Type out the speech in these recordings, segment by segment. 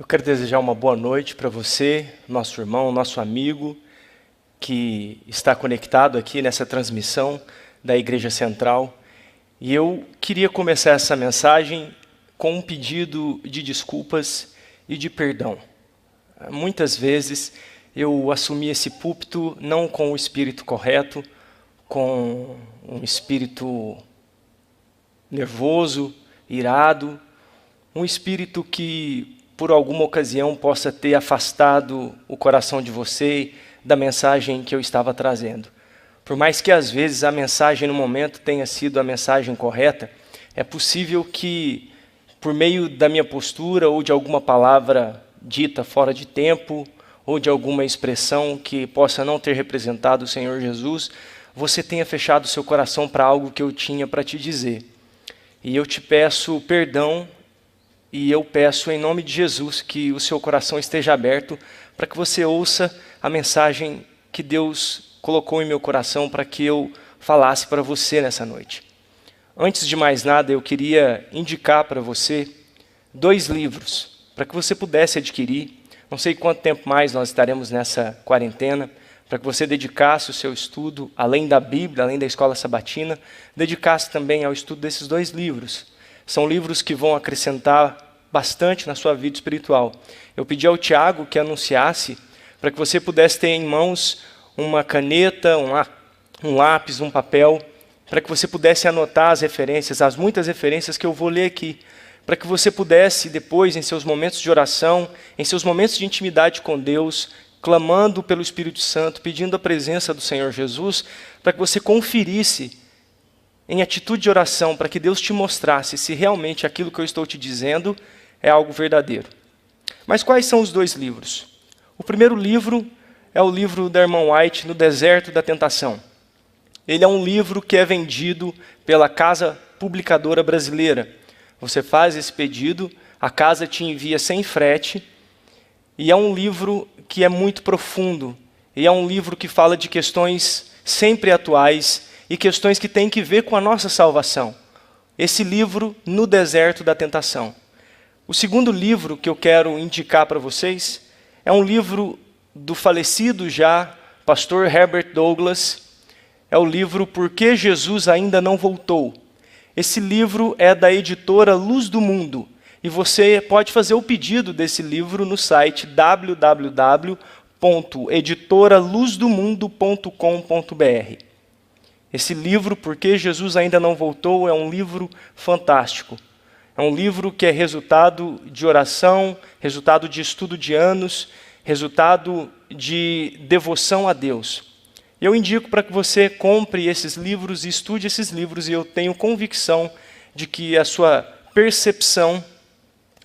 Eu quero desejar uma boa noite para você, nosso irmão, nosso amigo, que está conectado aqui nessa transmissão da Igreja Central. E eu queria começar essa mensagem com um pedido de desculpas e de perdão. Muitas vezes eu assumi esse púlpito não com o espírito correto, com um espírito nervoso, irado, um espírito que por alguma ocasião possa ter afastado o coração de você da mensagem que eu estava trazendo. Por mais que às vezes a mensagem no momento tenha sido a mensagem correta, é possível que por meio da minha postura ou de alguma palavra dita fora de tempo ou de alguma expressão que possa não ter representado o Senhor Jesus, você tenha fechado seu coração para algo que eu tinha para te dizer. E eu te peço perdão. E eu peço em nome de Jesus que o seu coração esteja aberto para que você ouça a mensagem que Deus colocou em meu coração para que eu falasse para você nessa noite. Antes de mais nada, eu queria indicar para você 2 livros para que você pudesse adquirir. Não sei quanto tempo mais nós estaremos nessa quarentena, para que você dedicasse o seu estudo, além da Bíblia, além da escola sabatina, dedicasse também ao estudo desses 2 livros. São livros que vão acrescentar bastante na sua vida espiritual. Eu pedi ao Tiago que anunciasse para que você pudesse ter em mãos uma caneta, um lápis, um papel, para que você pudesse anotar as referências, as muitas referências que eu vou ler aqui, para que você pudesse depois, em seus momentos de oração, em seus momentos de intimidade com Deus, clamando pelo Espírito Santo, pedindo a presença do Senhor Jesus, para que você conferisse em atitude de oração, para que Deus te mostrasse se realmente aquilo que eu estou te dizendo é algo verdadeiro. Mas quais são os 2 livros? O primeiro livro é o livro da irmã White, No Deserto da Tentação. Ele é um livro que é vendido pela Casa Publicadora Brasileira. Você faz esse pedido, a casa te envia sem frete, e é um livro que é muito profundo, e é um livro que fala de questões sempre atuais, e questões que têm que ver com a nossa salvação. Esse livro, No Deserto da Tentação. O segundo livro que eu quero indicar para vocês é um livro do falecido já pastor Herbert Douglas. É o livro Por que Jesus Ainda Não Voltou. Esse livro é da editora Luz do Mundo. E você pode fazer o pedido desse livro no site www.editoraluzdomundo.com.br. Esse livro, Por que Jesus Ainda Não Voltou, é um livro fantástico. É um livro que é resultado de oração, resultado de estudo de anos, resultado de devoção a Deus. Eu indico para que você compre esses livros e estude esses livros, e eu tenho convicção de que a sua percepção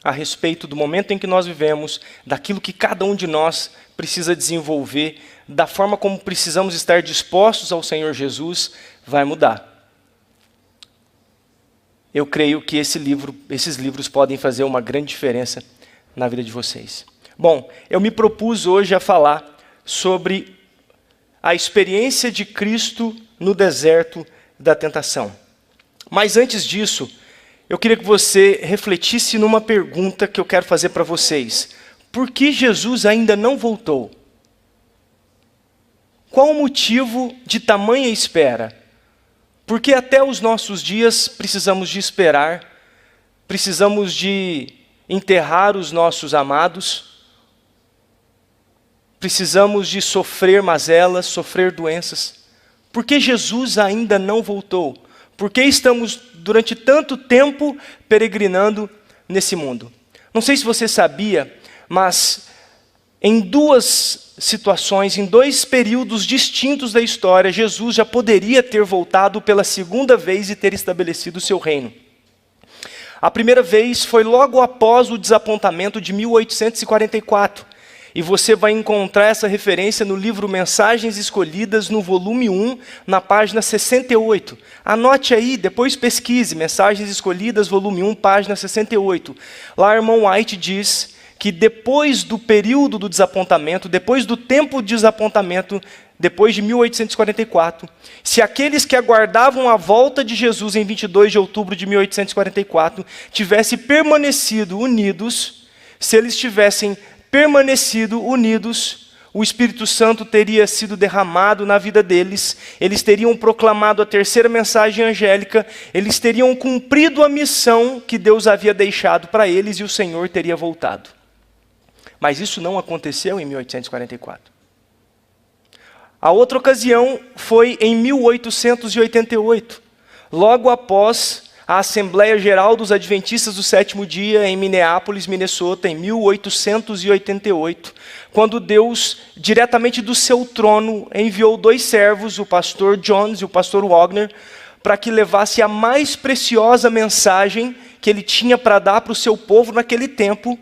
a respeito do momento em que nós vivemos, daquilo que cada um de nós precisa desenvolver, da forma como precisamos estar dispostos ao Senhor Jesus, vai mudar. Eu creio que esses livros podem fazer uma grande diferença na vida de vocês. Bom, eu me propus hoje a falar sobre a experiência de Cristo no deserto da tentação. Mas antes disso, eu queria que você refletisse numa pergunta que eu quero fazer para vocês. Por que Jesus ainda não voltou? Qual o motivo de tamanha espera? Porque até os nossos dias precisamos de esperar, precisamos de enterrar os nossos amados, precisamos de sofrer mazelas, sofrer doenças. Por que Jesus ainda não voltou? Por que estamos durante tanto tempo peregrinando nesse mundo? Não sei se você sabia, mas em 2 situações, em 2 períodos distintos da história, Jesus já poderia ter voltado pela segunda vez e ter estabelecido o seu reino. A primeira vez foi logo após o desapontamento de 1844. E você vai encontrar essa referência no livro Mensagens Escolhidas, no volume 1, na página 68. Anote aí, depois pesquise, Mensagens Escolhidas, volume 1, página 68. Lá, irmão White diz que depois do período do desapontamento, depois do tempo de desapontamento, depois de 1844, se aqueles que aguardavam a volta de Jesus em 22 de outubro de 1844 tivessem permanecido unidos, se eles tivessem permanecido unidos, o Espírito Santo teria sido derramado na vida deles, eles teriam proclamado a terceira mensagem angélica, eles teriam cumprido a missão que Deus havia deixado para eles e o Senhor teria voltado. Mas isso não aconteceu em 1844. A outra ocasião foi em 1888, logo após a Assembleia Geral dos Adventistas do Sétimo Dia em Minneapolis, Minnesota, em 1888, quando Deus, diretamente do seu trono, enviou 2 servos, o pastor Jones e o pastor Wagner, para que levasse a mais preciosa mensagem que ele tinha para dar para o seu povo naquele tempo.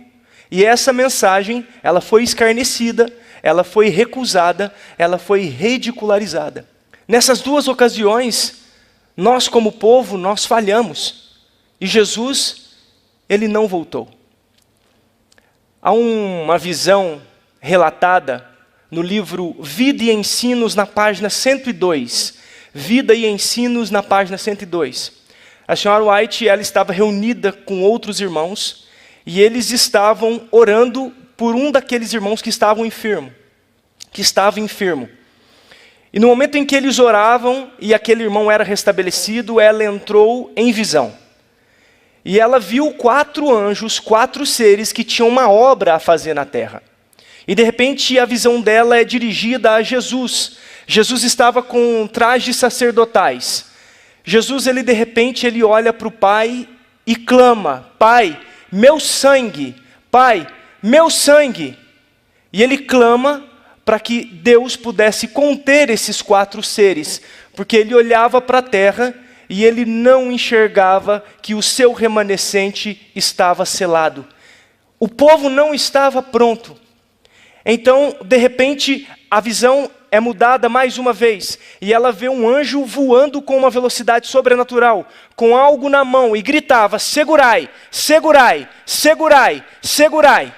E essa mensagem, ela foi escarnecida, ela foi recusada, ela foi ridicularizada. Nessas 2 ocasiões, nós como povo, nós falhamos. E Jesus, ele não voltou. Há uma visão relatada no livro Vida e Ensinos, na página 102. Vida e Ensinos, na página 102. A senhora White, ela estava reunida com outros irmãos, e eles estavam orando por um daqueles irmãos que estava enfermo. E no momento em que eles oravam e aquele irmão era restabelecido, ela entrou em visão. E ela viu 4 anjos, 4 seres que tinham uma obra a fazer na terra. E de repente a visão dela é dirigida a Jesus. Jesus estava com trajes sacerdotais. Jesus, ele de repente, ele olha para o Pai e clama: Pai, meu sangue, Pai, meu sangue. E ele clama para que Deus pudesse conter esses 4 seres, porque ele olhava para a terra e ele não enxergava que o seu remanescente estava selado. O povo não estava pronto. Então, de repente, a visão é mudada mais uma vez, e ela vê um anjo voando com uma velocidade sobrenatural, com algo na mão, e gritava: segurai, segurai, segurai, segurai.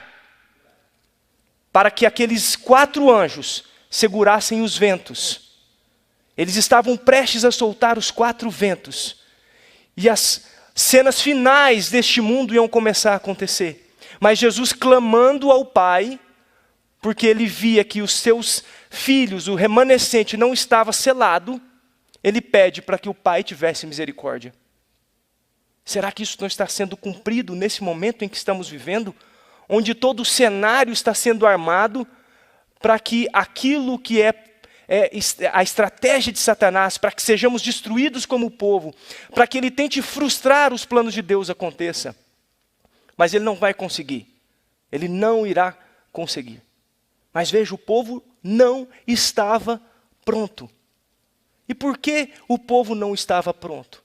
Para que aqueles 4 anjos segurassem os ventos. Eles estavam prestes a soltar os 4 ventos. E as cenas finais deste mundo iam começar a acontecer. Mas Jesus, clamando ao Pai, porque ele via que os seus filhos, o remanescente, não estava selado, ele pede para que o Pai tivesse misericórdia. Será que isso não está sendo cumprido nesse momento em que estamos vivendo? Onde todo o cenário está sendo armado para que aquilo que é a estratégia de Satanás, para que sejamos destruídos como povo, para que ele tente frustrar os planos de Deus aconteça. Mas ele não vai conseguir. Ele não irá conseguir. Mas veja, o povo não estava pronto. E por que o povo não estava pronto?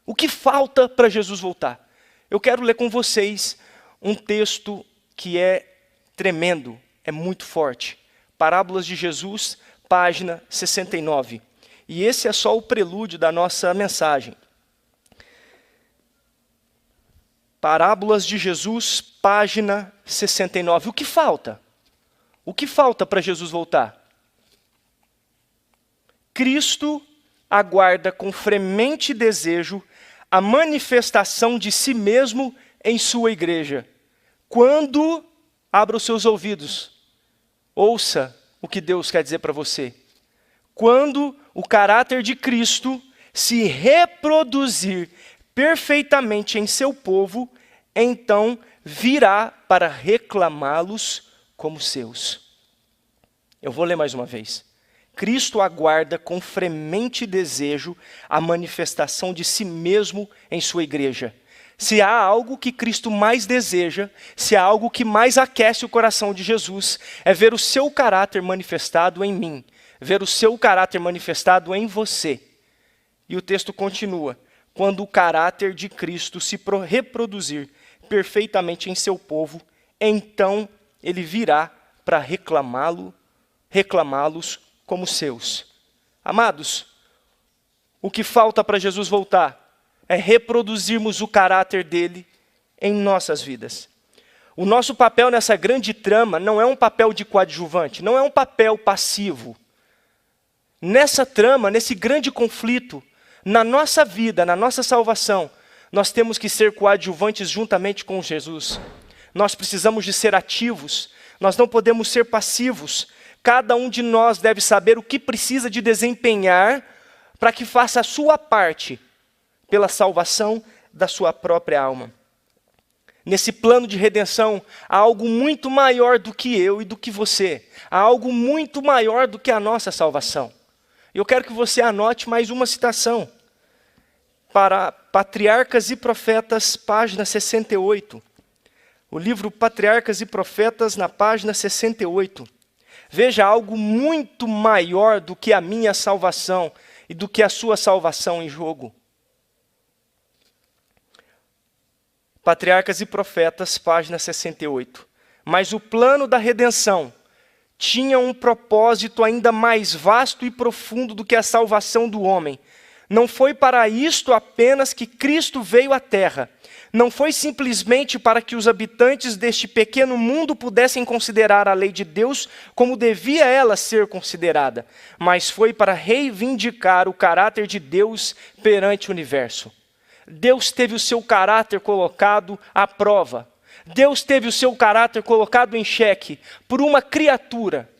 O que falta para Jesus voltar? Eu quero ler com vocês um texto que é tremendo, é muito forte. Parábolas de Jesus, página 69. E esse é só o prelúdio da nossa mensagem. Parábolas de Jesus, página 69. O que falta? O que falta para Jesus voltar? Cristo aguarda com fremente desejo a manifestação de si mesmo em sua igreja. Quando, abra os seus ouvidos, ouça o que Deus quer dizer para você. Quando o caráter de Cristo se reproduzir perfeitamente em seu povo, então virá para reclamá-los como seus. Eu vou ler mais uma vez. Cristo aguarda com fremente desejo a manifestação de si mesmo em sua igreja. Se há algo que Cristo mais deseja, se há algo que mais aquece o coração de Jesus, é ver o seu caráter manifestado em mim, ver o seu caráter manifestado em você. E o texto continua: quando o caráter de Cristo se reproduzir perfeitamente em seu povo, então ele virá para reclamá-los como seus. Amados, o que falta para Jesus voltar é reproduzirmos o caráter dele em nossas vidas. O nosso papel nessa grande trama não é um papel de coadjuvante, não é um papel passivo. Nessa trama, nesse grande conflito, na nossa vida, na nossa salvação, nós temos que ser coadjuvantes juntamente com Jesus. Nós precisamos de ser ativos. Nós não podemos ser passivos. Cada um de nós deve saber o que precisa de desempenhar para que faça a sua parte pela salvação da sua própria alma. Nesse plano de redenção, há algo muito maior do que eu e do que você. Há algo muito maior do que a nossa salvação. Eu quero que você anote mais uma citação. Para Patriarcas e Profetas, página 68. O livro Patriarcas e Profetas, na página 68. Veja algo muito maior do que a minha salvação e do que a sua salvação em jogo. Patriarcas e Profetas, página 68. Mas o plano da redenção tinha um propósito ainda mais vasto e profundo do que a salvação do homem. Não foi para isto apenas que Cristo veio à terra. Não foi simplesmente para que os habitantes deste pequeno mundo pudessem considerar a lei de Deus como devia ela ser considerada, mas foi para reivindicar o caráter de Deus perante o universo. Deus teve o seu caráter colocado à prova. Deus teve o seu caráter colocado em xeque por uma criatura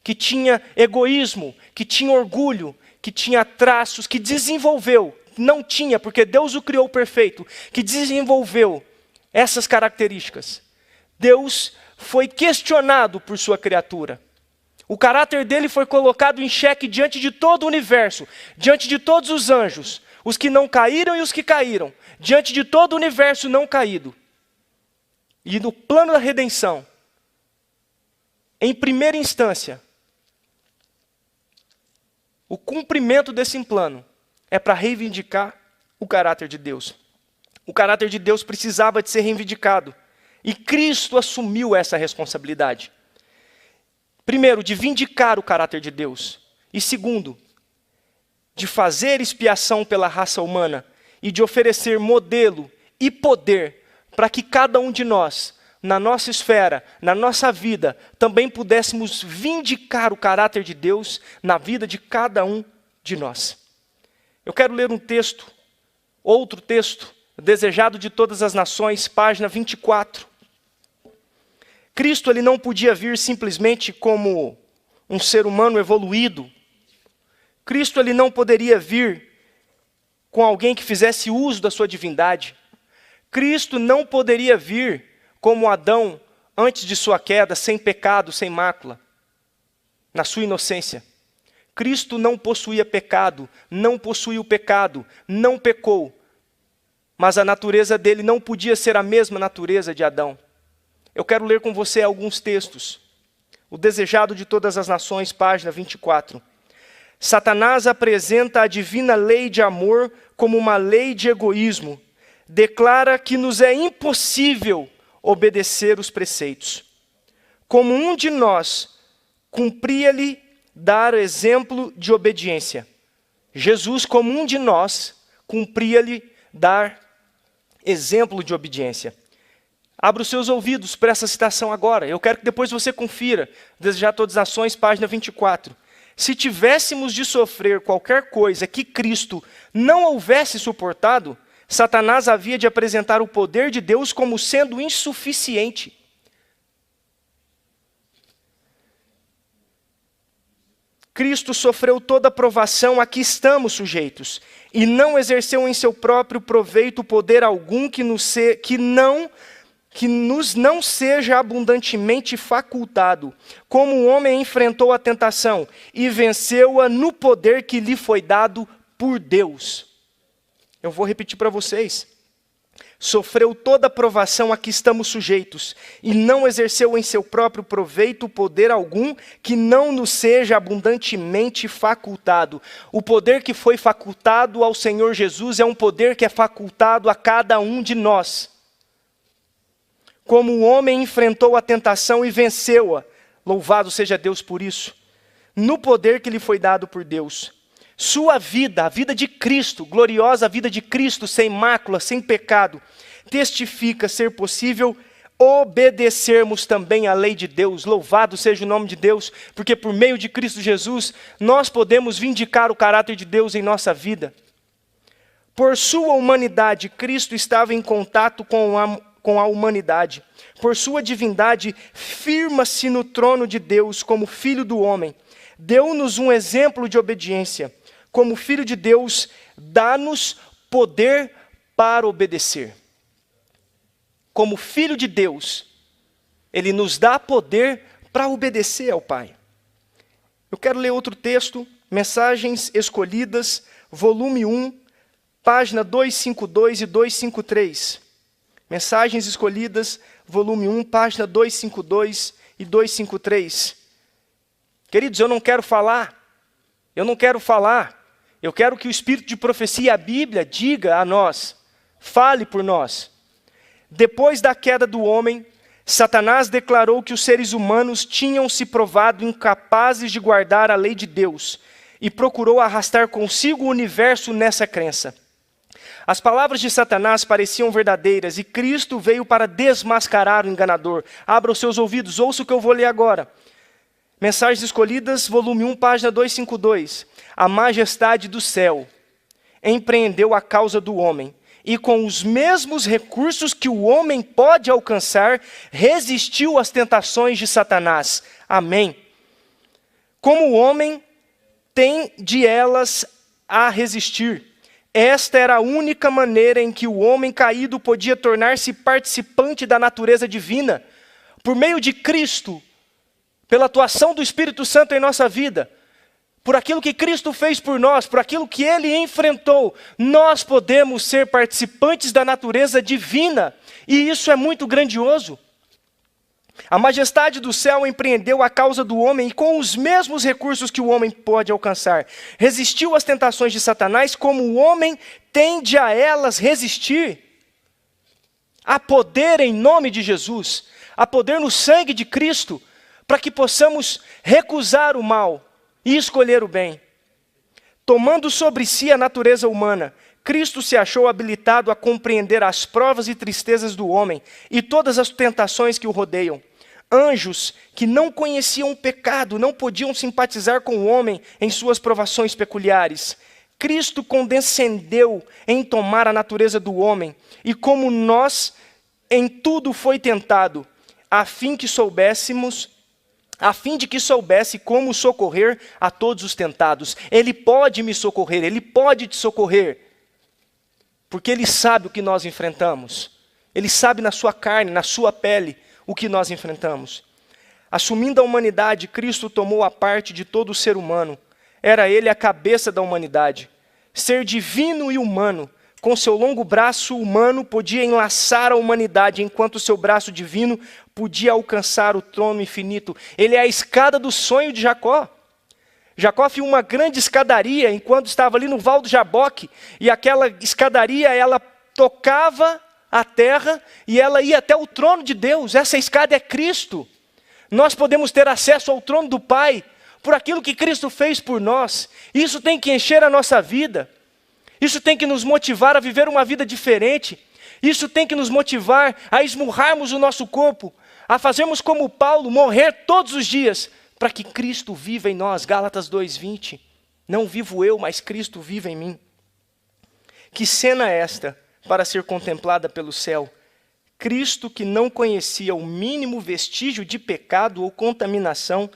que tinha egoísmo, que tinha orgulho, que tinha traços, que desenvolveu, não tinha, porque Deus o criou perfeito, que desenvolveu essas características. Deus foi questionado por sua criatura. O caráter dele foi colocado em xeque diante de todo o universo, diante de todos os anjos, os que não caíram e os que caíram, diante de todo o universo não caído. E no plano da redenção, em primeira instância, o cumprimento desse plano é para reivindicar o caráter de Deus. O caráter de Deus precisava de ser reivindicado. E Cristo assumiu essa responsabilidade. Primeiro, de vindicar o caráter de Deus. E segundo, de fazer expiação pela raça humana e de oferecer modelo e poder para que cada um de nós, na nossa esfera, na nossa vida, também pudéssemos vindicar o caráter de Deus na vida de cada um de nós. Eu quero ler um texto, outro texto, Desejado de Todas as Nações, página 24. Cristo ele não podia vir simplesmente como um ser humano evoluído. Cristo ele não poderia vir com alguém que fizesse uso da sua divindade. Cristo não poderia vir como Adão antes de sua queda, sem pecado, sem mácula, na sua inocência. Cristo não possuía pecado, não possuía o pecado, não pecou. Mas a natureza dele não podia ser a mesma natureza de Adão. Eu quero ler com você alguns textos. O Desejado de Todas as Nações, página 24. Satanás apresenta a divina lei de amor como uma lei de egoísmo. Declara que nos é impossível obedecer os preceitos. Como um de nós, cumpria-lhe dar exemplo de obediência. Jesus, como um de nós, cumpria-lhe dar exemplo de obediência. Abra os seus ouvidos para essa citação agora. Eu quero que depois você confira. Desejar Todas as Nações, página 24. Se tivéssemos de sofrer qualquer coisa que Cristo não houvesse suportado, Satanás havia de apresentar o poder de Deus como sendo insuficiente. Cristo sofreu toda a provação a que estamos sujeitos, e não exerceu em seu próprio proveito poder algum que nos não seja abundantemente facultado, como o homem enfrentou a tentação e venceu-a no poder que lhe foi dado por Deus. Eu vou repetir para vocês. Sofreu toda a provação a que estamos sujeitos, e não exerceu em seu próprio proveito poder algum que não nos seja abundantemente facultado. O poder que foi facultado ao Senhor Jesus é um poder que é facultado a cada um de nós. Como o homem enfrentou a tentação e venceu-a, louvado seja Deus por isso, no poder que lhe foi dado por Deus. Sua vida, a vida de Cristo, gloriosa vida de Cristo, sem mácula, sem pecado, testifica ser possível obedecermos também à lei de Deus. Louvado seja o nome de Deus, porque por meio de Cristo Jesus, nós podemos vindicar o caráter de Deus em nossa vida. Por sua humanidade, Cristo estava em contato com a humanidade. Por sua divindade, firma-se no trono de Deus como filho do homem. Deu-nos um exemplo de obediência. Como filho de Deus, dá-nos poder para obedecer. Como filho de Deus, Ele nos dá poder para obedecer ao Pai. Eu quero ler outro texto, Mensagens Escolhidas, volume 1, página 252 e 253. Mensagens Escolhidas, volume 1, página 252 e 253. Queridos, eu não quero falar. Eu quero que o Espírito de profecia, a Bíblia, diga a nós, fale por nós. Depois da queda do homem, Satanás declarou que os seres humanos tinham se provado incapazes de guardar a lei de Deus e procurou arrastar consigo o universo nessa crença. As palavras de Satanás pareciam verdadeiras e Cristo veio para desmascarar o enganador. Abra os seus ouvidos, ouça o que eu vou ler agora. Mensagens Escolhidas, volume 1, página 252. A majestade do céu empreendeu a causa do homem e com os mesmos recursos que o homem pode alcançar, resistiu às tentações de Satanás. Amém. Como o homem tem de elas a resistir. Esta era a única maneira em que o homem caído podia tornar-se participante da natureza divina. Por meio de Cristo, pela atuação do Espírito Santo em nossa vida, por aquilo que Cristo fez por nós, por aquilo que Ele enfrentou, nós podemos ser participantes da natureza divina. E isso é muito grandioso. A majestade do céu empreendeu a causa do homem e com os mesmos recursos que o homem pode alcançar. Resistiu às tentações de Satanás como o homem tende a elas resistir. Há poder em nome de Jesus, há poder no sangue de Cristo, para que possamos recusar o mal e escolher o bem. Tomando sobre si a natureza humana, Cristo se achou habilitado a compreender as provas e tristezas do homem e todas as tentações que o rodeiam. Anjos que não conheciam o pecado, não podiam simpatizar com o homem em suas provações peculiares. Cristo condescendeu em tomar a natureza do homem e como nós, em tudo foi tentado, a fim de que soubesse como socorrer a todos os tentados. Ele pode me socorrer, Ele pode te socorrer, porque Ele sabe o que nós enfrentamos. Ele sabe na sua carne, na sua pele, o que nós enfrentamos. Assumindo a humanidade, Cristo tomou a parte de todo o ser humano. Era Ele a cabeça da humanidade. Ser divino e humano, com seu longo braço humano, podia enlaçar a humanidade, enquanto seu braço divino podia alcançar o trono infinito. Ele é a escada do sonho de Jacó. Jacó viu uma grande escadaria enquanto estava ali no Val do Jaboque, e aquela escadaria, ela tocava a terra e ela ia até o trono de Deus. Essa escada é Cristo. Nós podemos ter acesso ao trono do Pai por aquilo que Cristo fez por nós. Isso tem que encher a nossa vida. Isso tem que nos motivar a viver uma vida diferente. Isso tem que nos motivar a esmurrarmos o nosso corpo, a fazermos como Paulo, morrer todos os dias, para que Cristo viva em nós. Gálatas 2:20. Não vivo eu, mas Cristo vive em mim. Que cena é esta para ser contemplada pelo céu? Cristo, que não conhecia o mínimo vestígio de pecado ou contaminação,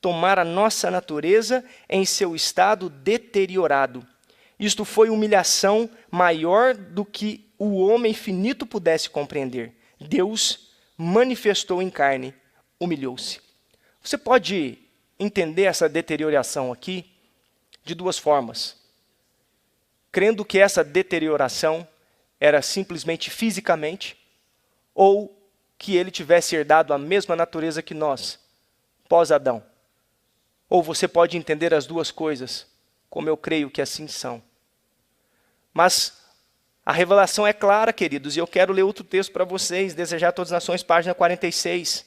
tomar a nossa natureza em seu estado deteriorado. Isto foi humilhação maior do que o homem finito pudesse compreender. Deus manifestou em carne, humilhou-se. Você pode entender essa deterioração aqui de duas formas. Crendo que essa deterioração era simplesmente fisicamente, ou que ele tivesse herdado a mesma natureza que nós, pós-Adão. Ou você pode entender as duas coisas, como eu creio que assim são. Mas a revelação é clara, queridos, e eu quero ler outro texto para vocês, Desejar todas as nações, página 46.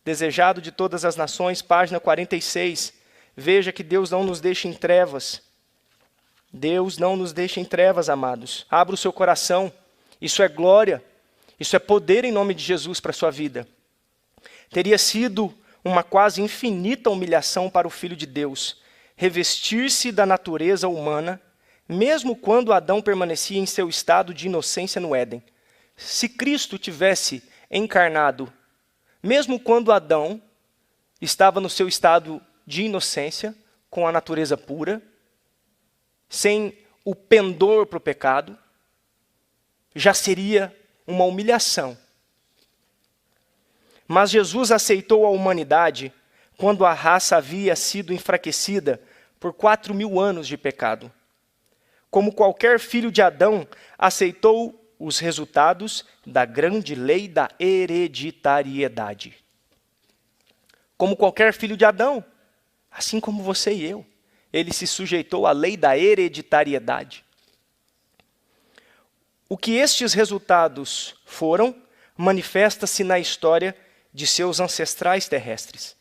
Desejado de todas as nações, página 46. Veja que Deus não nos deixa em trevas. Deus não nos deixa em trevas, amados. Abra o seu coração. Isso é glória. Isso é poder em nome de Jesus para a sua vida. Teria sido uma quase infinita humilhação para o Filho de Deus revestir-se da natureza humana, mesmo quando Adão permanecia em seu estado de inocência no Éden. se Cristo tivesse encarnado, mesmo quando Adão estava no seu estado de inocência, com a natureza pura, sem o pendor para o pecado, já seria uma humilhação. Mas Jesus aceitou a humanidade quando a raça havia sido enfraquecida por 4.000 anos de pecado. Como qualquer filho de Adão, aceitou os resultados da grande lei da hereditariedade. Como qualquer filho de Adão, assim como você e eu, ele se sujeitou à lei da hereditariedade. O que estes resultados foram, manifesta-se na história de seus ancestrais terrestres.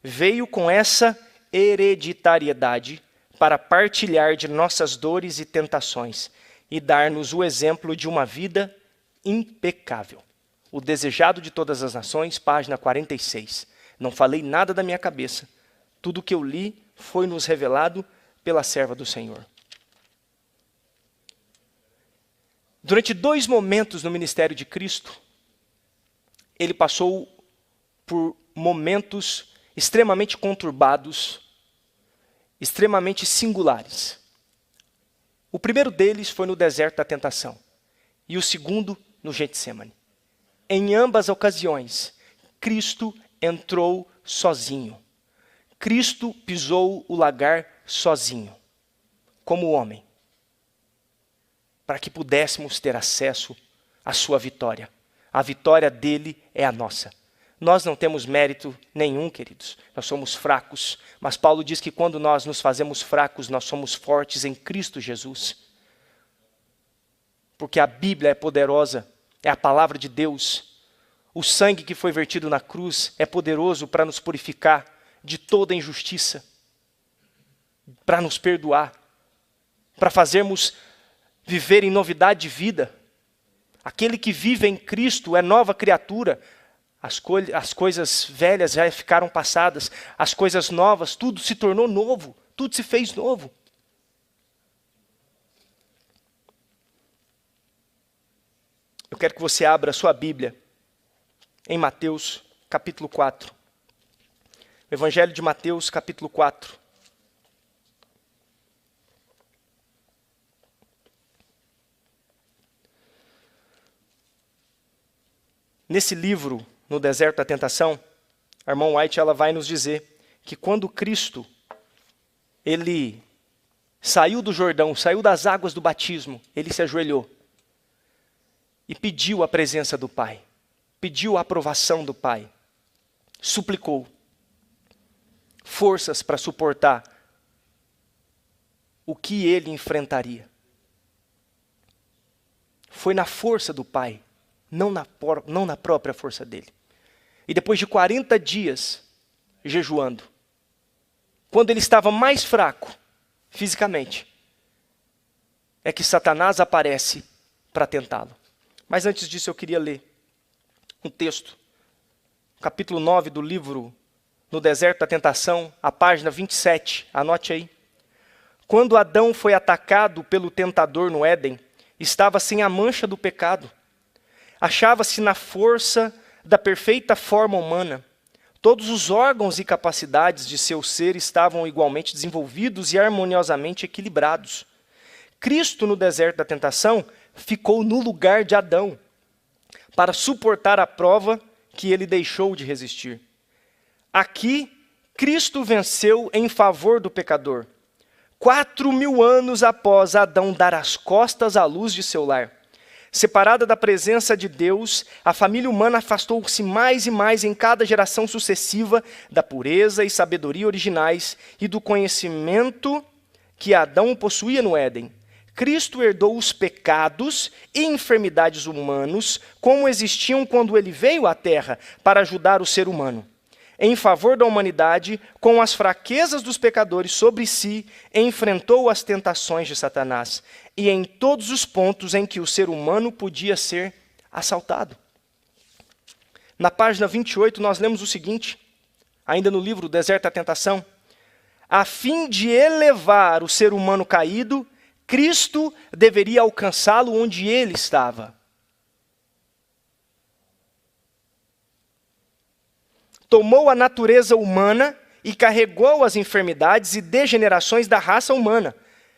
Veio com essa hereditariedade para partilhar de nossas dores e tentações e dar-nos o exemplo de uma vida impecável. O Desejado de Todas as Nações, página 46. Não falei nada da minha cabeça. Tudo o que eu li foi nos revelado pela serva do Senhor. Durante 2 momentos no ministério de Cristo, ele passou por momentos extremamente conturbados, extremamente singulares. O primeiro deles foi no deserto da tentação, e o segundo no Getsêmani. Em ambas ocasiões, Cristo entrou sozinho. Cristo pisou o lagar sozinho, como homem, para que pudéssemos ter acesso à sua vitória. A vitória dele é a nossa. Nós não temos mérito nenhum, queridos. Nós somos fracos. Mas Paulo diz que quando nós nos fazemos fracos, nós somos fortes em Cristo Jesus. Porque a Bíblia é poderosa, é a palavra de Deus. O sangue que foi vertido na cruz é poderoso para nos purificar de toda injustiça, para nos perdoar, para fazermos viver em novidade de vida. Aquele que vive em Cristo é nova criatura. As coisas velhas já ficaram passadas, as coisas novas, tudo se tornou novo, tudo se fez novo. Eu quero que você abra a sua Bíblia em Mateus, capítulo 4. Evangelho de Mateus, capítulo 4. Nesse livro, no Deserto da Tentação, a irmã White ela vai nos dizer que quando Cristo ele saiu do Jordão, saiu das águas do batismo, ele se ajoelhou e pediu a presença do Pai, pediu a aprovação do Pai, suplicou forças para suportar o que ele enfrentaria. Foi na força do Pai, não na própria força dele. E depois de 40 dias jejuando, quando ele estava mais fraco fisicamente, é que Satanás aparece para tentá-lo. Mas antes disso eu queria ler um texto, capítulo 9 do livro No Deserto da Tentação, a página 27, anote aí. Quando Adão foi atacado pelo tentador no Éden, estava sem a mancha do pecado. Achava-se na força da perfeita forma humana. Todos os órgãos e capacidades de seu ser estavam igualmente desenvolvidos e harmoniosamente equilibrados. Cristo, no deserto da tentação, ficou no lugar de Adão, para suportar a prova que ele deixou de resistir. Aqui, Cristo venceu em favor do pecador. 4.000 anos após Adão dar as costas à luz de seu lar. Separada da presença de Deus, a família humana afastou-se mais e mais em cada geração sucessiva da pureza e sabedoria originais e do conhecimento que Adão possuía no Éden. Cristo herdou os pecados e enfermidades humanos como existiam quando ele veio à Terra para ajudar o ser humano. Em favor da humanidade, com as fraquezas dos pecadores sobre si, enfrentou as tentações de Satanás, e em todos os pontos em que o ser humano podia ser assaltado. Na página 28, nós lemos o seguinte, ainda no livro Deserto da Tentação: a fim de elevar o ser humano caído, Cristo deveria alcançá-lo onde ele estava. tomou a natureza humana e carregou as enfermidades e degenerações da raça humana.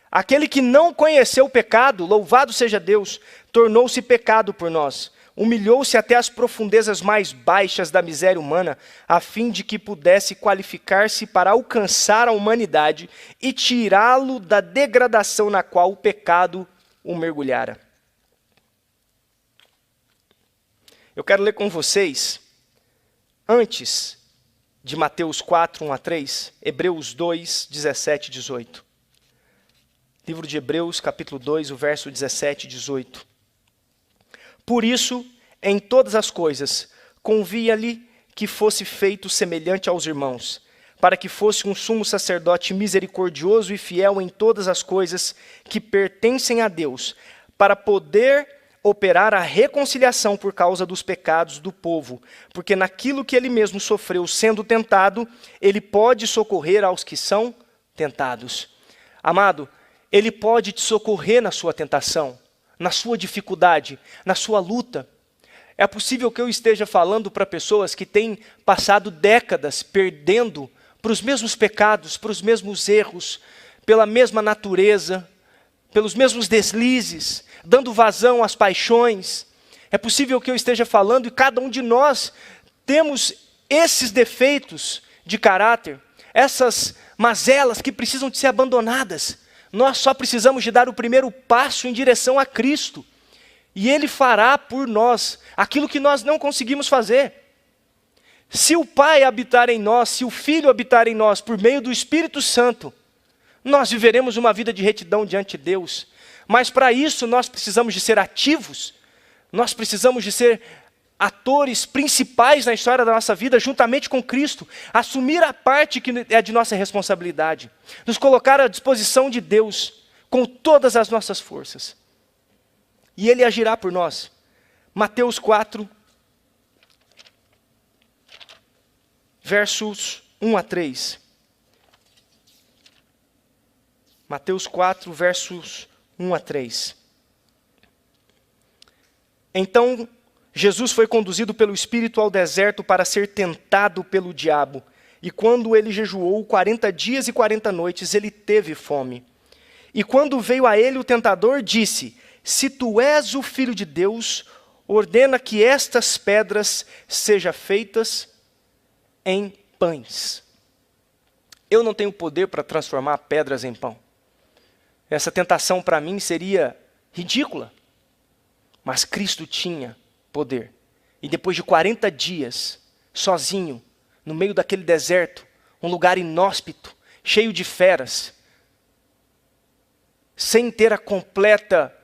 Aquele que não conheceu o pecado, louvado seja Deus, tornou-se pecado por nós. Humilhou-se até as profundezas mais baixas da miséria humana, a fim de que pudesse qualificar-se para alcançar a humanidade e tirá-lo da degradação na qual o pecado o mergulhara. Eu quero ler com vocês, antes de Mateus 4, 1 a 3, Hebreus 2, 17 e 18. Livro de Hebreus, capítulo 2, o verso 17 e 18. Por isso, em todas as coisas, convinha-lhe que fosse feito semelhante aos irmãos, para que fosse um sumo sacerdote misericordioso e fiel em todas as coisas que pertencem a Deus, para poder operar a reconciliação por causa dos pecados do povo, porque naquilo que ele mesmo sofreu sendo tentado, ele pode socorrer aos que são tentados. Amado, ele pode te socorrer na sua tentação, na sua dificuldade, na sua luta. É possível que eu esteja falando para pessoas que têm passado décadas perdendo para os mesmos pecados, para os mesmos erros, pela mesma natureza, pelos mesmos deslizes, dando vazão às paixões. É possível que eu esteja falando e cada um de nós temos esses defeitos de caráter, essas mazelas que precisam de ser abandonadas. Nós só precisamos de dar o primeiro passo em direção a Cristo. E Ele fará por nós aquilo que nós não conseguimos fazer. Se o Pai habitar em nós, se o Filho habitar em nós por meio do Espírito Santo, nós viveremos uma vida de retidão diante de Deus. Mas para isso nós precisamos de ser ativos, nós precisamos de ser atores principais na história da nossa vida, juntamente com Cristo, assumir a parte que é de nossa responsabilidade, nos colocar à disposição de Deus, com todas as nossas forças. E Ele agirá por nós. Mateus 4, versos 1 a 3. Mateus 4, versos 1 a 3. Então, Jesus foi conduzido pelo Espírito ao deserto para ser tentado pelo diabo. E quando ele jejuou 40 dias e 40 noites, ele teve fome. E quando veio a ele o tentador, disse: se tu és o Filho de Deus, ordena que estas pedras sejam feitas em pães. Eu não tenho poder para transformar pedras em pão. Essa tentação para mim seria ridícula. Mas Cristo tinha poder. E depois de 40 dias, sozinho, no meio daquele deserto, um lugar inóspito, cheio de feras, sem ter a completa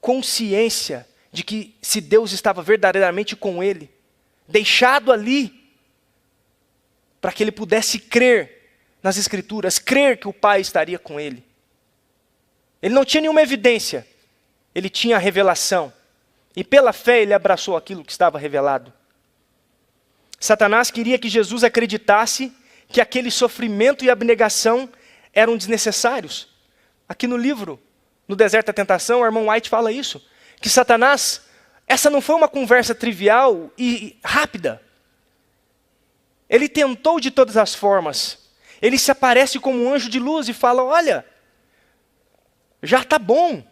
consciência de que se Deus estava verdadeiramente com ele, deixado ali, para que ele pudesse crer nas Escrituras, crer que o Pai estaria com ele. Ele não tinha nenhuma evidência, ele tinha a revelação. E pela fé ele abraçou aquilo que estava revelado. Satanás queria que Jesus acreditasse que aquele sofrimento e abnegação eram desnecessários. Aqui no livro, no Deserto da Tentação, o irmão White fala isso. Que Satanás, essa não foi uma conversa trivial e rápida. Ele tentou de todas as formas. Ele se aparece como um anjo de luz e fala: olha, já está bom.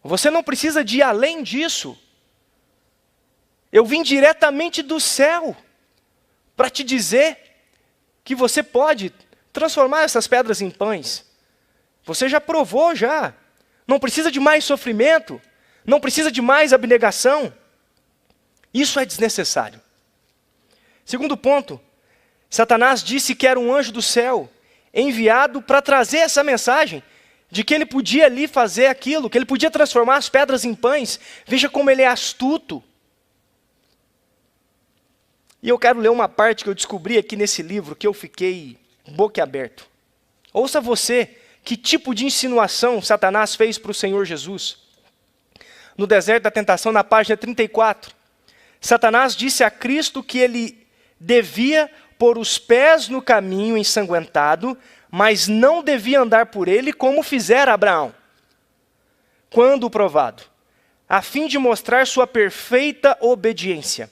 Você não precisa de ir além disso. Eu vim diretamente do céu para te dizer que você pode transformar essas pedras em pães. Você já provou já. Não precisa de mais sofrimento. Não precisa de mais abnegação. Isso é desnecessário. Segundo ponto, Satanás disse que era um anjo do céu, enviado para trazer essa mensagem de que ele podia ali fazer aquilo, que ele podia transformar as pedras em pães. Veja como ele é astuto. E eu quero ler uma parte que eu descobri aqui nesse livro, que eu fiquei boquiaberto. Ouça você, que tipo de insinuação Satanás fez para o Senhor Jesus. No Deserto da Tentação, na página 34, Satanás disse a Cristo que ele devia pôr os pés no caminho ensanguentado, mas não devia andar por ele como fizera Abraão, quando provado, a fim de mostrar sua perfeita obediência.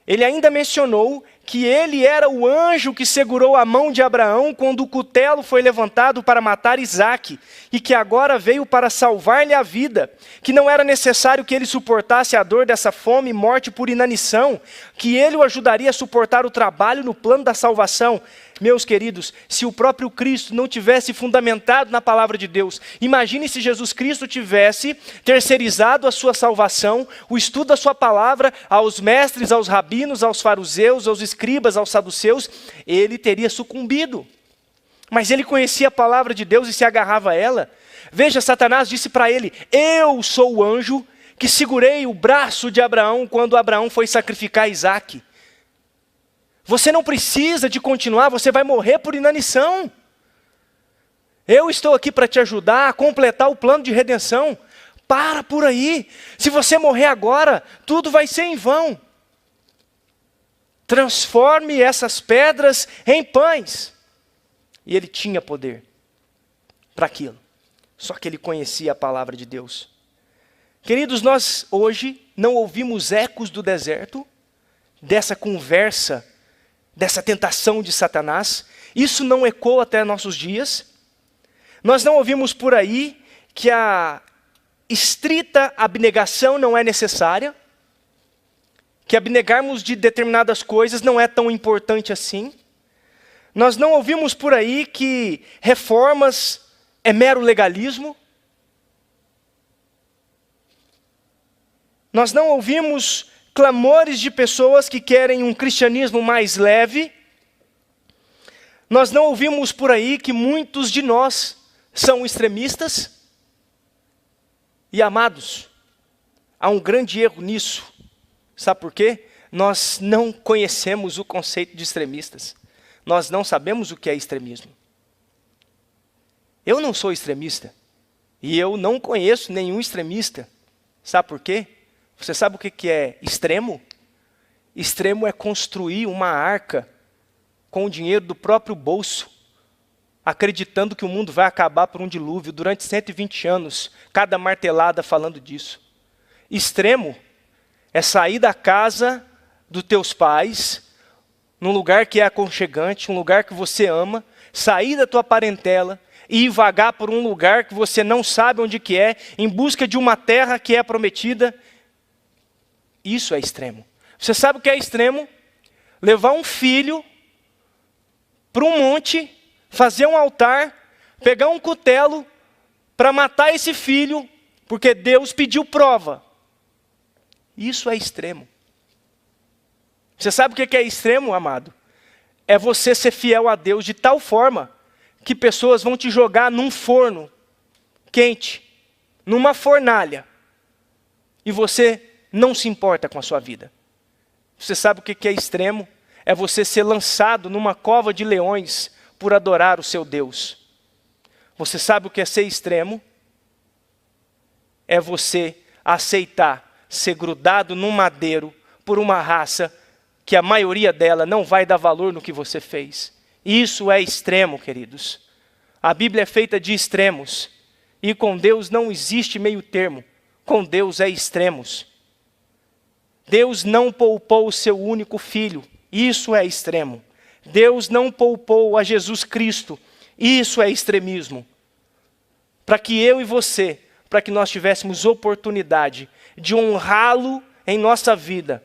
ele ainda mencionou que ele era o anjo que segurou a mão de Abraão quando o cutelo foi levantado para matar Isaque, e que agora veio para salvar-lhe a vida, que não era necessário que ele suportasse a dor dessa fome e morte por inanição, que ele o ajudaria a suportar o trabalho no plano da salvação. Meus queridos, se o próprio Cristo não tivesse fundamentado na palavra de Deus, imagine se Jesus Cristo tivesse terceirizado a sua salvação, o estudo da sua palavra, aos mestres, aos rabinos, aos fariseus, aos escribas, aos saduceus, ele teria sucumbido. Mas ele conhecia a palavra de Deus e se agarrava a ela. Veja, Satanás disse para ele: eu sou o anjo que segurei o braço de Abraão quando Abraão foi sacrificar Isaque. Você não precisa de continuar, você vai morrer por inanição. Eu estou aqui para te ajudar a completar o plano de redenção. Para por aí. Se você morrer agora, tudo vai ser em vão. Transforme essas pedras em pães. E ele tinha poder para aquilo. Só que ele conhecia a palavra de Deus. Queridos, nós hoje não ouvimos ecos do deserto, dessa conversa, dessa tentação de Satanás. Isso não ecoa até nossos dias. Nós não ouvimos por aí que a estrita abnegação não é necessária, que abnegarmos de determinadas coisas não é tão importante assim. Nós não ouvimos por aí que reformas é mero legalismo. Nós não ouvimos clamores de pessoas que querem um cristianismo mais leve. Nós não ouvimos por aí que muitos de nós são extremistas. E amados, há um grande erro nisso. Sabe por quê? Nós não conhecemos o conceito de extremistas. Nós não sabemos o que é extremismo. Eu não sou extremista. E eu não conheço nenhum extremista. Sabe por quê? Você sabe o que é extremo? Extremo é construir uma arca com o dinheiro do próprio bolso, acreditando que o mundo vai acabar por um dilúvio durante 120 anos, cada martelada falando disso. Extremo é sair da casa dos teus pais, num lugar que é aconchegante, um lugar que você ama, sair da tua parentela e ir vagar por um lugar que você não sabe onde que é, em busca de uma terra que é prometida. Isso é extremo. Você sabe o que é extremo? Levar um filho para um monte, fazer um altar, pegar um cutelo para matar esse filho, porque Deus pediu prova. Isso é extremo. Você sabe o que é extremo, amado? É você ser fiel a Deus de tal forma que pessoas vão te jogar num forno quente, numa fornalha, e você não se importa com a sua vida. Você sabe o que é extremo? É você ser lançado numa cova de leões por adorar o seu Deus. Você sabe o que é ser extremo? É você aceitar ser grudado num madeiro por uma raça que a maioria dela não vai dar valor no que você fez. Isso é extremo, queridos. A Bíblia é feita de extremos. E com Deus não existe meio termo. Com Deus é extremos. Deus não poupou o seu único filho. Isso é extremo. Deus não poupou a Jesus Cristo. Isso é extremismo. Para que eu e você, para que nós tivéssemos oportunidade de honrá-lo em nossa vida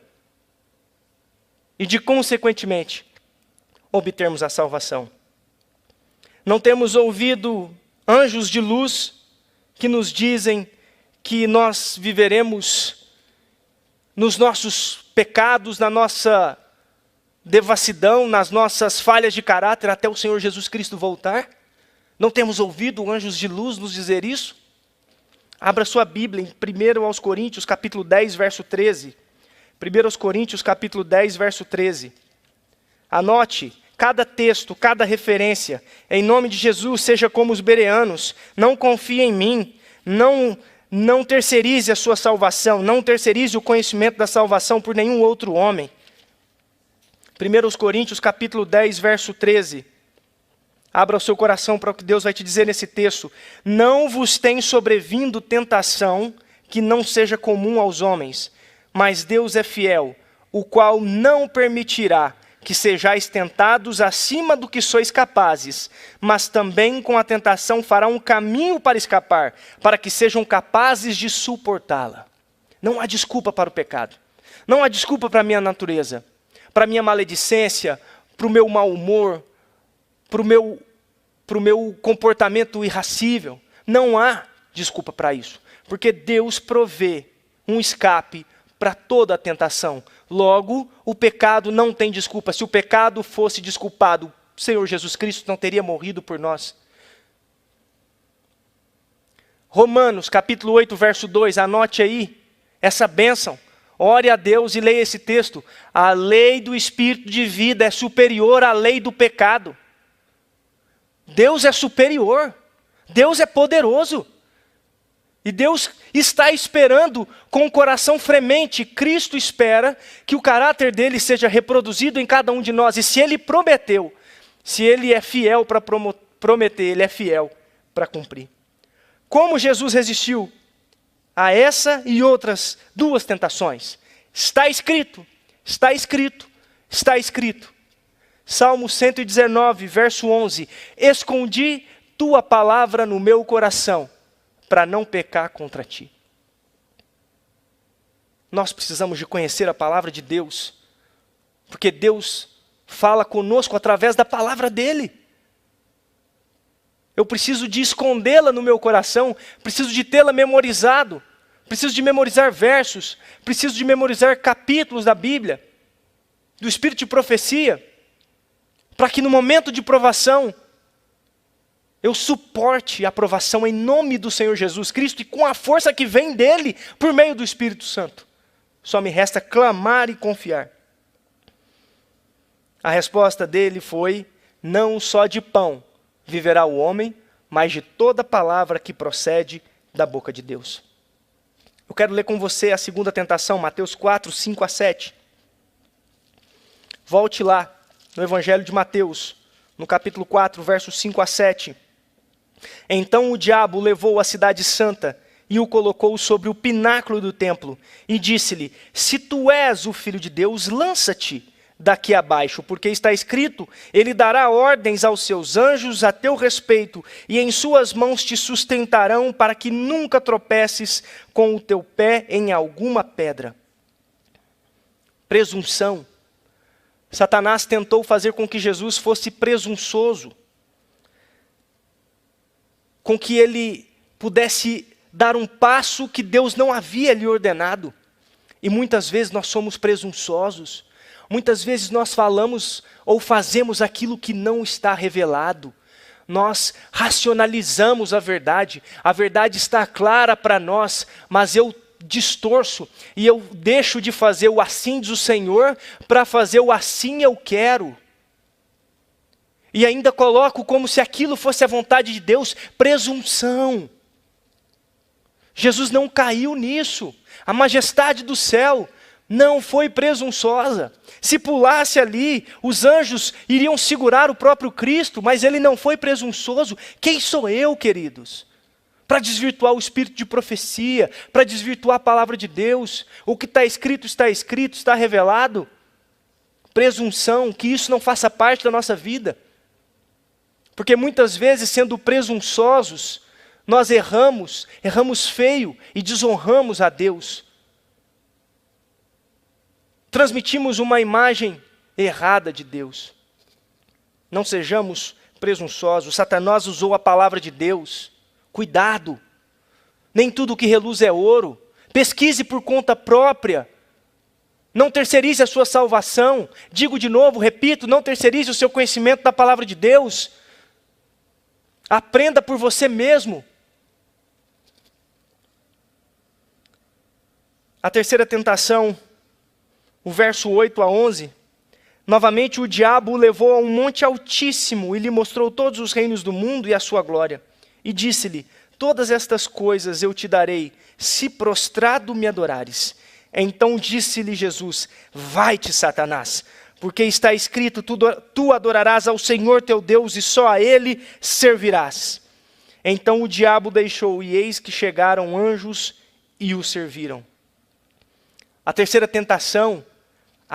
e de, consequentemente, obtermos a salvação. Não temos ouvido anjos de luz que nos dizem que nós viveremos nos nossos pecados, na nossa devassidão, nas nossas falhas de caráter até o Senhor Jesus Cristo voltar? Não temos ouvido anjos de luz nos dizer isso? Abra sua Bíblia em 1 aos Coríntios, capítulo 10, verso 13. 1 aos Coríntios, capítulo 10, verso 13. Anote cada texto, cada referência. Em nome de Jesus, seja como os bereanos. Não confie em mim. Não terceirize a sua salvação. Não terceirize o conhecimento da salvação por nenhum outro homem. 1 aos Coríntios, capítulo 10, verso 13. Abra o seu coração para o que Deus vai te dizer nesse texto. Não vos tem sobrevindo tentação que não seja comum aos homens, mas Deus é fiel, o qual não permitirá que sejais tentados acima do que sois capazes, mas também com a tentação fará um caminho para escapar, para que sejam capazes de suportá-la. Não há desculpa para o pecado. Não há desculpa para a minha natureza, para a minha maledicência, para o meu mau humor, para o meu comportamento irracível. Não há desculpa para isso, porque Deus provê um escape para toda a tentação. Logo, o pecado não tem desculpa. Se o pecado fosse desculpado, o Senhor Jesus Cristo não teria morrido por nós. Romanos, capítulo 8, verso 2, anote aí essa bênção. Ore a Deus e leia esse texto. A lei do Espírito de vida é superior à lei do pecado. Deus é superior. Deus é poderoso. E Deus está esperando com o coração fremente. Cristo espera que o caráter dele seja reproduzido em cada um de nós. E se ele prometeu, se ele é fiel para prometer, ele é fiel para cumprir. Como Jesus resistiu a essa e outras duas tentações? Está escrito, está escrito, está escrito. Salmo 119, verso 11. Escondi tua palavra no meu coração, para não pecar contra ti. Nós precisamos de conhecer a palavra de Deus, porque Deus fala conosco através da palavra dele. Eu preciso de escondê-la no meu coração, preciso de tê-la memorizado, preciso de memorizar versos, preciso de memorizar capítulos da Bíblia, do Espírito de profecia, para que no momento de provação, eu suporte a aprovação em nome do Senhor Jesus Cristo e com a força que vem dele, por meio do Espírito Santo. Só me resta clamar e confiar. A resposta dele foi: não só de pão viverá o homem, mas de toda palavra que procede da boca de Deus. Eu quero ler com você a segunda tentação, Mateus 4, 5 a 7. Volte lá, no Evangelho de Mateus, no capítulo 4, versos 5 a 7. Então o diabo levou a cidade santa e o colocou sobre o pináculo do templo e disse-lhe: se tu és o Filho de Deus, lança-te daqui abaixo, porque está escrito: ele dará ordens aos seus anjos a teu respeito, e em suas mãos te sustentarão para que nunca tropeces com o teu pé em alguma pedra. Presunção. Satanás tentou fazer com que Jesus fosse presunçoso, com que ele pudesse dar um passo que Deus não havia lhe ordenado. E muitas vezes nós somos presunçosos, muitas vezes nós falamos ou fazemos aquilo que não está revelado. Nós racionalizamos a verdade está clara para nós, mas eu distorço e eu deixo de fazer o assim diz o Senhor para fazer o assim eu quero. E ainda coloco como se aquilo fosse a vontade de Deus, presunção. Jesus não caiu nisso. A majestade do céu não foi presunçosa. Se pulasse ali, os anjos iriam segurar o próprio Cristo, mas ele não foi presunçoso. Quem sou eu, queridos? Para desvirtuar o espírito de profecia, para desvirtuar a palavra de Deus. O que está escrito, está revelado. Presunção, que isso não faça parte da nossa vida. Porque muitas vezes, sendo presunçosos, nós erramos feio e desonramos a Deus. Transmitimos uma imagem errada de Deus. Não sejamos presunçosos. Satanás usou a palavra de Deus. Cuidado. Nem tudo que reluz é ouro. Pesquise por conta própria. Não terceirize a sua salvação. Digo de novo, repito, não terceirize o seu conhecimento da palavra de Deus. Aprenda por você mesmo. A terceira tentação, o verso 8 a 11. Novamente o diabo o levou a um monte altíssimo e lhe mostrou todos os reinos do mundo e a sua glória. E disse-lhe: todas estas coisas eu te darei, se prostrado me adorares. Então disse-lhe Jesus: vai-te, Satanás, porque está escrito, tu adorarás ao Senhor teu Deus e só a Ele servirás. Então o diabo deixou, e eis que chegaram anjos e o serviram. A terceira tentação,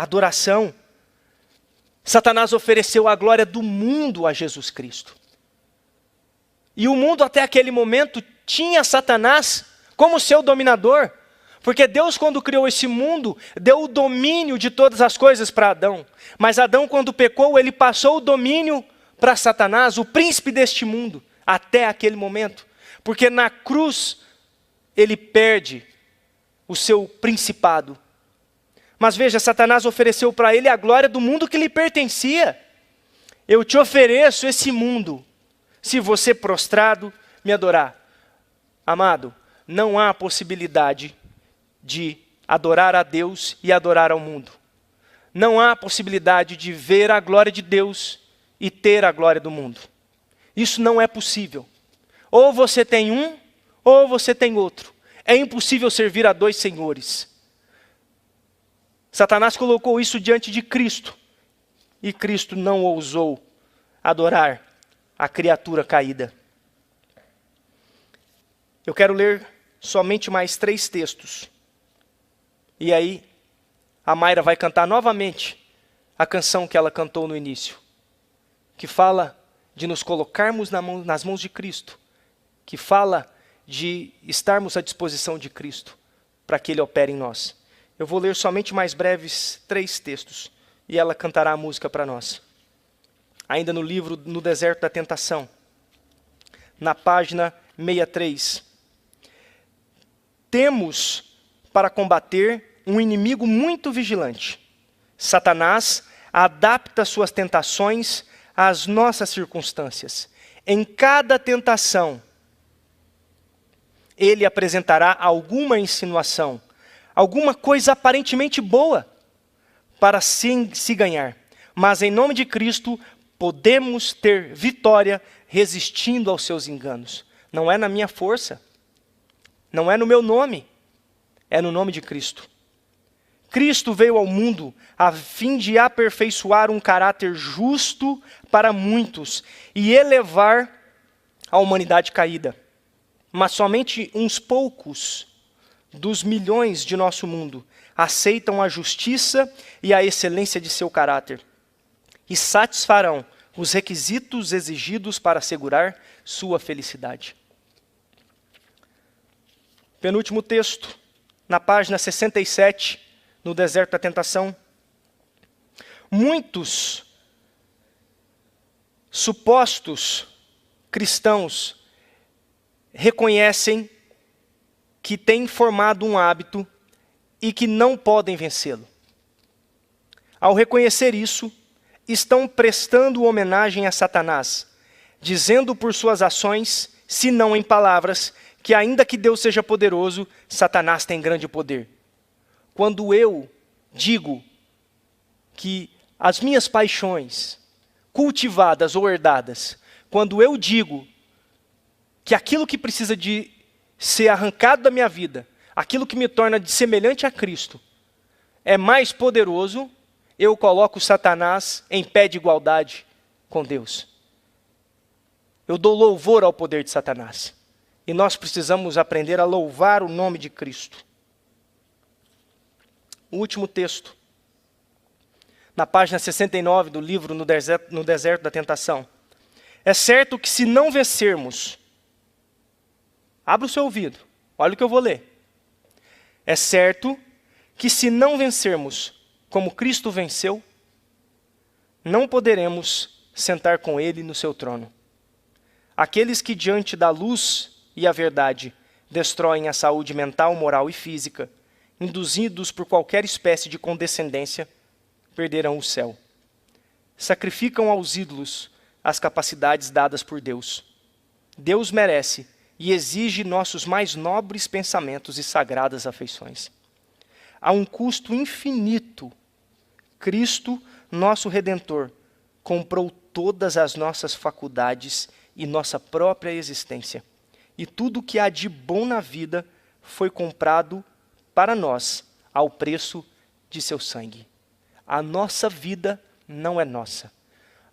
adoração. Satanás ofereceu a glória do mundo a Jesus Cristo. E o mundo até aquele momento tinha Satanás como seu dominador. Porque Deus, quando criou esse mundo, deu o domínio de todas as coisas para Adão. Mas Adão, quando pecou, ele passou o domínio para Satanás, o príncipe deste mundo, até aquele momento. Porque na cruz, ele perde o seu principado. Mas veja, Satanás ofereceu para ele a glória do mundo que lhe pertencia. Eu te ofereço esse mundo, se você prostrado me adorar. Amado, não há possibilidade de adorar a Deus e adorar ao mundo. Não há possibilidade de ver a glória de Deus e ter a glória do mundo. Isso não é possível. Ou você tem um, ou você tem outro. É impossível servir a dois senhores. Satanás colocou isso diante de Cristo. E Cristo não ousou adorar a criatura caída. Eu quero ler somente mais 3 textos. E aí, a Mayra vai cantar novamente a canção que ela cantou no início. Que fala de nos colocarmos nas mãos de Cristo. Que fala de estarmos à disposição de Cristo para que Ele opere em nós. Eu vou ler somente mais breves 3 textos. E ela cantará a música para nós. Ainda no livro No Deserto da Tentação. Na página 63. Temos para combater um inimigo muito vigilante. Satanás adapta suas tentações às nossas circunstâncias. Em cada tentação, ele apresentará alguma insinuação, alguma coisa aparentemente boa para se ganhar. Mas em nome de Cristo, podemos ter vitória resistindo aos seus enganos. Não é na minha força, não é no meu nome, é no nome de Cristo. Cristo veio ao mundo a fim de aperfeiçoar um caráter justo para muitos e elevar a humanidade caída. Mas somente uns poucos dos milhões de nosso mundo aceitam a justiça e a excelência de seu caráter e satisfarão os requisitos exigidos para assegurar sua felicidade. Penúltimo texto, na página 67, no Deserto da Tentação. Muitos supostos cristãos reconhecem que têm formado um hábito e que não podem vencê-lo. Ao reconhecer isso, estão prestando homenagem a Satanás, dizendo por suas ações, se não em palavras, que ainda que Deus seja poderoso, Satanás tem grande poder. Quando eu digo que as minhas paixões, cultivadas ou herdadas, quando eu digo que aquilo que precisa de ser arrancado da minha vida, aquilo que me torna de semelhante a Cristo, é mais poderoso, eu coloco Satanás em pé de igualdade com Deus. Eu dou louvor ao poder de Satanás. E nós precisamos aprender a louvar o nome de Cristo. O último texto, na página 69 do livro No Deserto da Tentação. É certo que se não vencermos, abra o seu ouvido, olha o que eu vou ler. É certo que se não vencermos como Cristo venceu, não poderemos sentar com Ele no seu trono. Aqueles que diante da luz e a verdade destroem a saúde mental, moral e física, induzidos por qualquer espécie de condescendência, perderão o céu. Sacrificam aos ídolos as capacidades dadas por Deus. Deus merece e exige nossos mais nobres pensamentos e sagradas afeições. A um custo infinito, Cristo, nosso Redentor, comprou todas as nossas faculdades e nossa própria existência. E tudo o que há de bom na vida foi comprado para nós ao preço de seu sangue. A nossa vida não é nossa.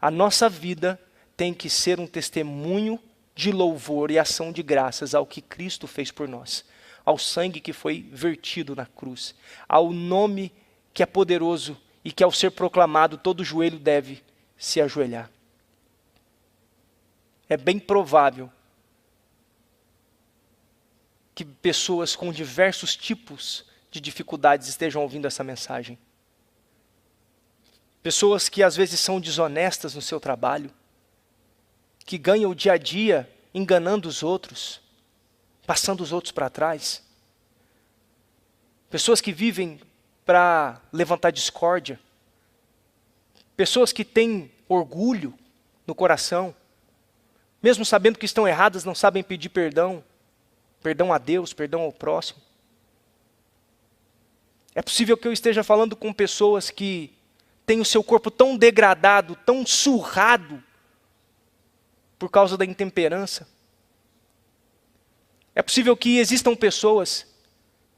A nossa vida tem que ser um testemunho de louvor e ação de graças ao que Cristo fez por nós, ao sangue que foi vertido na cruz, ao nome que é poderoso e que ao ser proclamado todo joelho deve se ajoelhar. É bem provável que pessoas com diversos tipos de dificuldades estejam ouvindo essa mensagem. Pessoas que às vezes são desonestas no seu trabalho, que ganham o dia a dia enganando os outros, passando os outros para trás. Pessoas que vivem para levantar discórdia. Pessoas que têm orgulho no coração, mesmo sabendo que estão erradas, não sabem pedir perdão. Perdão a Deus, perdão ao próximo. É possível que eu esteja falando com pessoas que têm o seu corpo tão degradado, tão surrado, por causa da intemperança. É possível que existam pessoas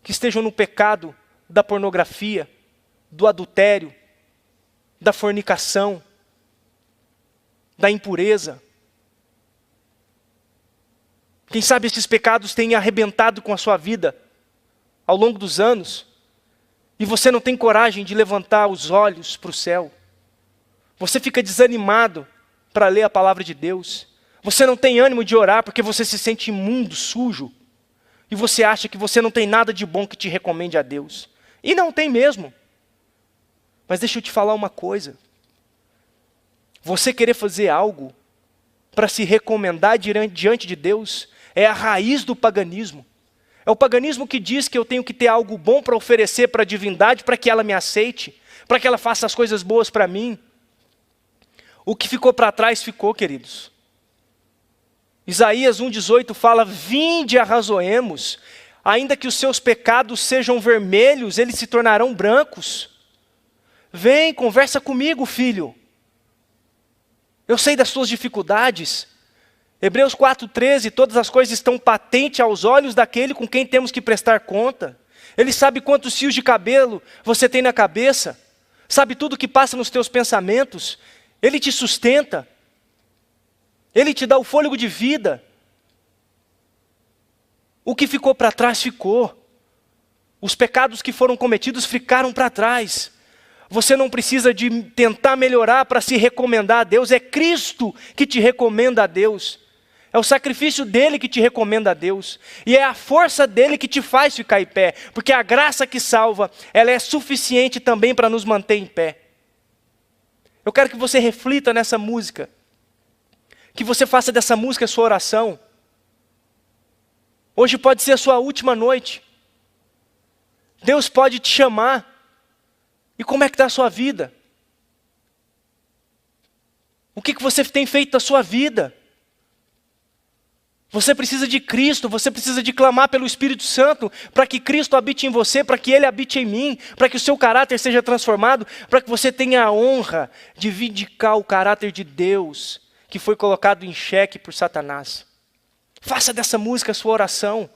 que estejam no pecado da pornografia, do adultério, da fornicação, da impureza. Quem sabe esses pecados têm arrebentado com a sua vida ao longo dos anos, e você não tem coragem de levantar os olhos para o céu. Você fica desanimado para ler a palavra de Deus. Você não tem ânimo de orar porque você se sente imundo, sujo. E você acha que você não tem nada de bom que te recomende a Deus. E não tem mesmo. Mas deixa eu te falar uma coisa. Você querer fazer algo para se recomendar diante de Deus é a raiz do paganismo. É o paganismo que diz que eu tenho que ter algo bom para oferecer para a divindade, para que ela me aceite, para que ela faça as coisas boas para mim. O que ficou para trás ficou, queridos. Isaías 1,18 fala: vinde, arrazoemos, ainda que os seus pecados sejam vermelhos, eles se tornarão brancos. Vem, conversa comigo, filho. Eu sei das suas dificuldades. Hebreus 4,13, todas as coisas estão patentes aos olhos daquele com quem temos que prestar conta. Ele sabe quantos fios de cabelo você tem na cabeça, sabe tudo que passa nos teus pensamentos. Ele te sustenta, Ele te dá o fôlego de vida. O que ficou para trás ficou. Os pecados que foram cometidos ficaram para trás. Você não precisa de tentar melhorar para se recomendar a Deus, é Cristo que te recomenda a Deus. É o sacrifício dele que te recomenda a Deus. E é a força dele que te faz ficar em pé. Porque a graça que salva, ela é suficiente também para nos manter em pé. Eu quero que você reflita nessa música. Que você faça dessa música a sua oração. Hoje pode ser a sua última noite. Deus pode te chamar. E como é que está a sua vida? O que você tem feito da sua vida? Você precisa de Cristo, você precisa de clamar pelo Espírito Santo, para que Cristo habite em você, para que Ele habite em mim, para que o seu caráter seja transformado, para que você tenha a honra de vindicar o caráter de Deus, que foi colocado em xeque por Satanás. Faça dessa música a sua oração,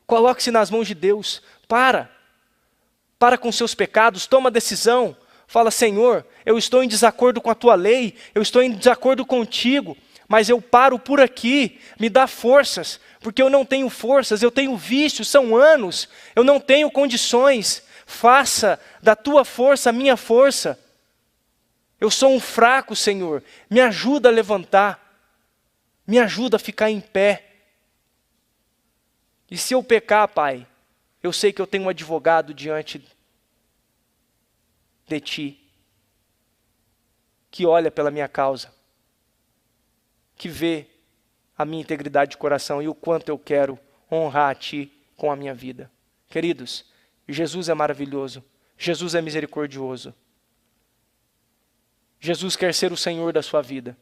coloque-se nas mãos de Deus, para com seus pecados, toma decisão, fala: Senhor, eu estou em desacordo com a Tua lei, eu estou em desacordo contigo, mas eu paro por aqui, me dá forças, porque eu não tenho forças, eu tenho vícios, são anos, eu não tenho condições, faça da Tua força a minha força. Eu sou um fraco, Senhor, me ajuda a levantar, me ajuda a ficar em pé. E se eu pecar, Pai, eu sei que eu tenho um advogado diante de Ti, que olha pela minha causa, que vê a minha integridade de coração e o quanto eu quero honrar a Ti com a minha vida. Queridos, Jesus é maravilhoso, Jesus é misericordioso. Jesus quer ser o Senhor da sua vida.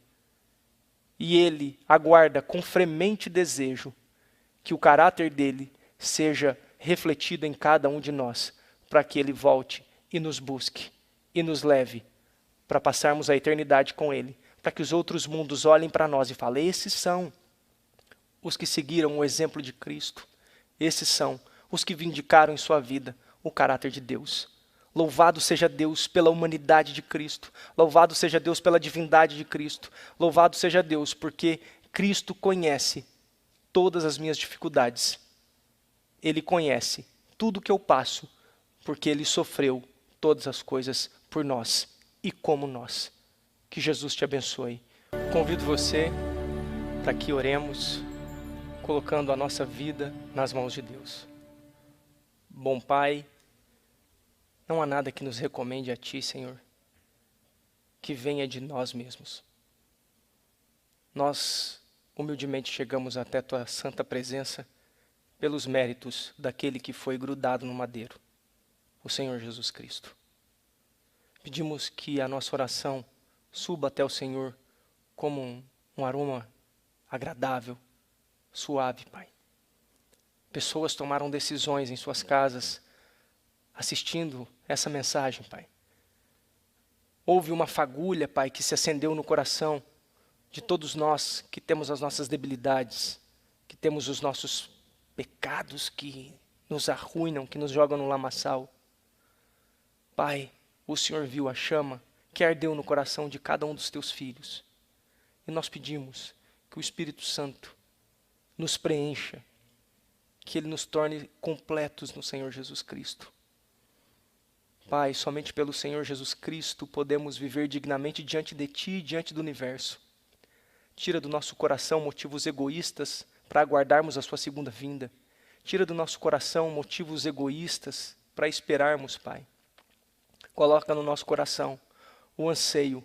E Ele aguarda com fremente desejo que o caráter dEle seja refletido em cada um de nós, para que Ele volte e nos busque e nos leve para passarmos a eternidade com Ele, para que os outros mundos olhem para nós e falem: esses são os que seguiram o exemplo de Cristo, esses são os que vindicaram em sua vida o caráter de Deus. Louvado seja Deus pela humanidade de Cristo, louvado seja Deus pela divindade de Cristo, louvado seja Deus porque Cristo conhece todas as minhas dificuldades. Ele conhece tudo que eu passo, porque Ele sofreu todas as coisas por nós e como nós. Que Jesus te abençoe. Convido você para que oremos, colocando a nossa vida nas mãos de Deus. Bom Pai, não há nada que nos recomende a Ti, Senhor, que venha de nós mesmos. Nós humildemente chegamos até Tua santa presença pelos méritos daquele que foi grudado no madeiro, o Senhor Jesus Cristo. Pedimos que a nossa oração suba até o Senhor como um aroma agradável, suave, Pai. Pessoas tomaram decisões em suas casas, assistindo essa mensagem, Pai. Houve uma fagulha, Pai, que se acendeu no coração de todos nós que temos as nossas debilidades, que temos os nossos pecados que nos arruinam, que nos jogam no lamaçal. Pai, o Senhor viu a chama que ardeu no coração de cada um dos teus filhos. E nós pedimos que o Espírito Santo nos preencha, que Ele nos torne completos no Senhor Jesus Cristo. Pai, somente pelo Senhor Jesus Cristo podemos viver dignamente diante de Ti e diante do universo. Tira do nosso coração motivos egoístas para aguardarmos a Sua segunda vinda. Tira do nosso coração motivos egoístas para esperarmos, Pai. Coloca no nosso coração o anseio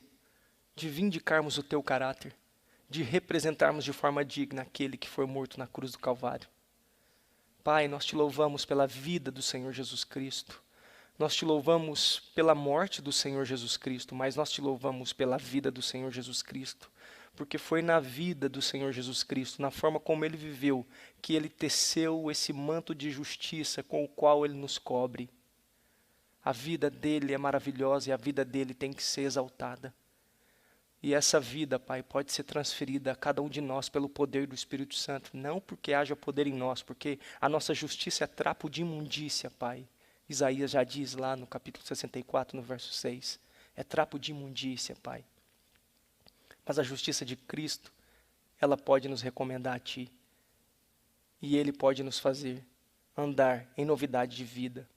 de vindicarmos o Teu caráter, de representarmos de forma digna aquele que foi morto na cruz do Calvário. Pai, nós Te louvamos pela vida do Senhor Jesus Cristo. Nós Te louvamos pela morte do Senhor Jesus Cristo, mas nós Te louvamos pela vida do Senhor Jesus Cristo, porque foi na vida do Senhor Jesus Cristo, na forma como Ele viveu, que Ele teceu esse manto de justiça com o qual Ele nos cobre. A vida dEle é maravilhosa e a vida dEle tem que ser exaltada. E essa vida, Pai, pode ser transferida a cada um de nós pelo poder do Espírito Santo, não porque haja poder em nós, porque a nossa justiça é trapo de imundícia, Pai. Isaías já diz lá no capítulo 64, no verso 6, é trapo de imundícia, Pai. Mas a justiça de Cristo, ela pode nos recomendar a Ti. E Ele pode nos fazer andar em novidade de vida,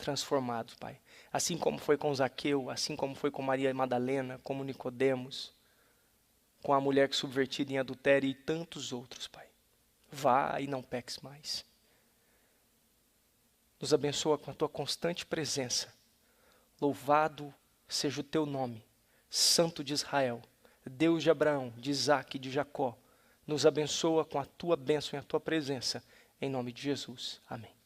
transformados, Pai. Assim como foi com Zaqueu, assim como foi com Maria Madalena, como Nicodemos, com a mulher que subvertida em adultério e tantos outros, Pai. Vá e não peques mais. Nos abençoa com a Tua constante presença. Louvado seja o Teu nome, Santo de Israel, Deus de Abraão, de Isaque e de Jacó. Nos abençoa com a Tua bênção e a Tua presença. Em nome de Jesus. Amém.